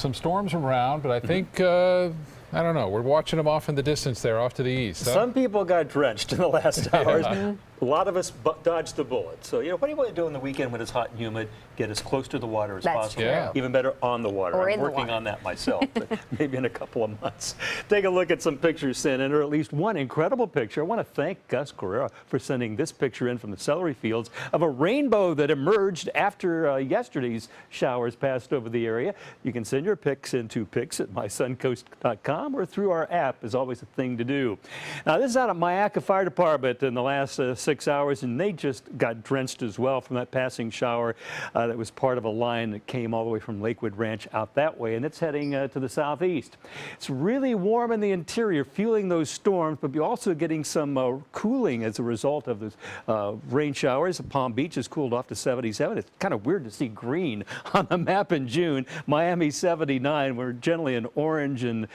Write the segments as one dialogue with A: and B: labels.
A: some storms around, but I think, I don't know, we're watching them off in the distance there, off to the east. Huh?
B: Some people got drenched in the last hours. A lot of us dodged the bullet. So, what do you want to do on the weekend when it's hot and humid? Get as close to the water as possible.
A: Yeah.
B: Even better, on the water.
C: Or
B: I'm working on that myself, but maybe in a couple of months. Take a look at some pictures sent in, or at least one incredible picture. I want to thank Gus Carrera for sending this picture in from the celery fields of a rainbow that emerged after yesterday's showers passed over the area. You can send your pics into pics@mysuncoast.com or through our app is always a thing to do. Now, this is out at Myakka Fire Department in the last 6 hours, and they just got drenched as well from that passing shower that was part of a line that came all the way from Lakewood Ranch out that way, and it's heading to the southeast. It's really warm in the interior, fueling those storms, but you're also getting some cooling as a result of those rain showers. Palm Beach has cooled off to 77. It's kind of weird to see green on the map in June. Miami 79. We're generally in orange and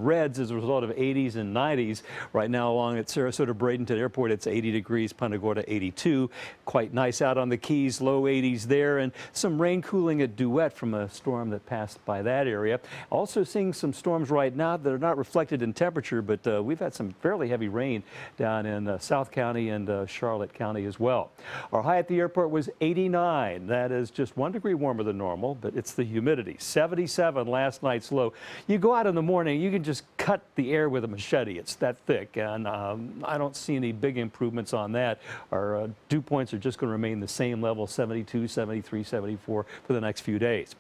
B: reds as a result of 80s and 90s. Right now along at Sarasota Bradenton Airport, it's 80 degrees, Punta Gorda 82. Quite nice out on the Keys, low 80s there, and some rain cooling at Duet from a storm that passed by that area. Also seeing some storms right now that are not reflected in temperature, but we've had some fairly heavy rain down in South County and Charlotte County as well. Our high at the airport was 89. That is just 1 degree warmer than normal, but it's the humidity. 77 last night's low. You go out in the morning, you can just cut the air with a machete. It's that thick, and I don't see any big improvements on that. Our dew points are just going to remain the same level, 72, 73, 74 for the next few days.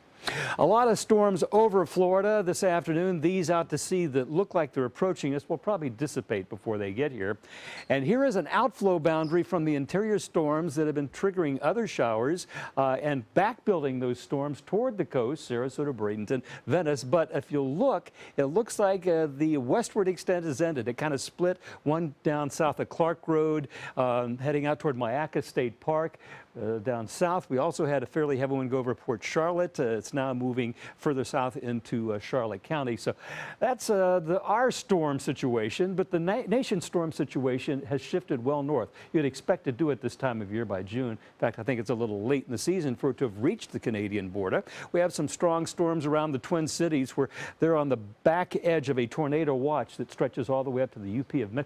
B: A lot of storms over Florida this afternoon. These out to sea that look like they're approaching us will probably dissipate before they get here. And here is an outflow boundary from the interior storms that have been triggering other showers and back building those storms toward the coast, Sarasota, Bradenton, Venice. But if you look, it looks like the westward extent has ended. It kind of split, one down south of Clark Road, heading out toward Myakka State Park. Down south, we also had a fairly heavy one go over Port Charlotte. It's now moving further south into Charlotte County. So that's our storm situation, but the nation's storm situation has shifted well north. You'd expect to do it this time of year by June. In fact, I think it's a little late in the season for it to have reached the Canadian border. We have some strong storms around the Twin Cities where they're on the back edge of a tornado watch that stretches all the way up to the UP of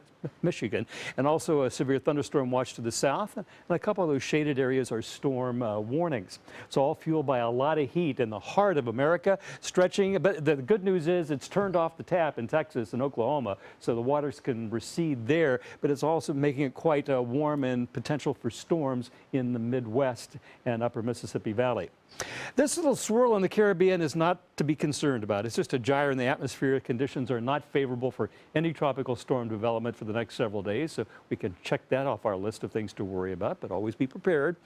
B: Michigan, and also a severe thunderstorm watch to the south, and a couple of those shaded areas are storm warnings. It's all fueled by a lot of heat in the heart of America, stretching. But the good news is it's turned off the tap in Texas and Oklahoma, so the waters can recede there. But it's also making it quite warm and potential for storms in the Midwest and upper Mississippi Valley. This little swirl in the Caribbean is not to be concerned about. It's just a gyre in the atmosphere. Conditions are not favorable for any tropical storm development for the next several days, so we can check that off our list of things to worry about, but always be prepared.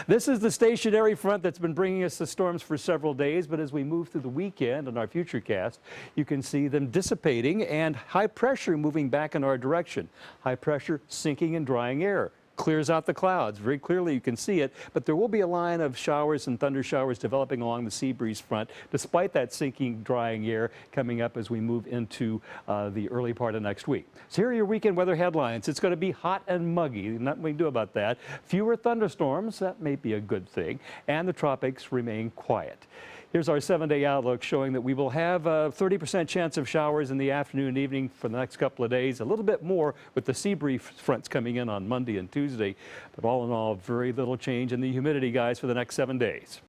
B: This is the stationary front that's been bringing us the storms for several days, but as we move through the weekend on our futurecast, you can see them dissipating and high pressure moving back in our direction. High pressure sinking and drying air. Clears out the clouds. Very clearly you can see it, but there will be a line of showers and thunder showers developing along the sea breeze front, despite that sinking, drying air coming up as we move into the early part of next week. So here are your weekend weather headlines. It's going to be hot and muggy. Nothing we can do about that. Fewer thunderstorms. That may be a good thing. And the tropics remain quiet. Here's our 7-day outlook showing that we will have a 30% chance of showers in the afternoon and evening for the next couple of days. A little bit more with the sea breeze fronts coming in on Monday and Tuesday. But all in all, very little change in the humidity, guys, for the next 7 days.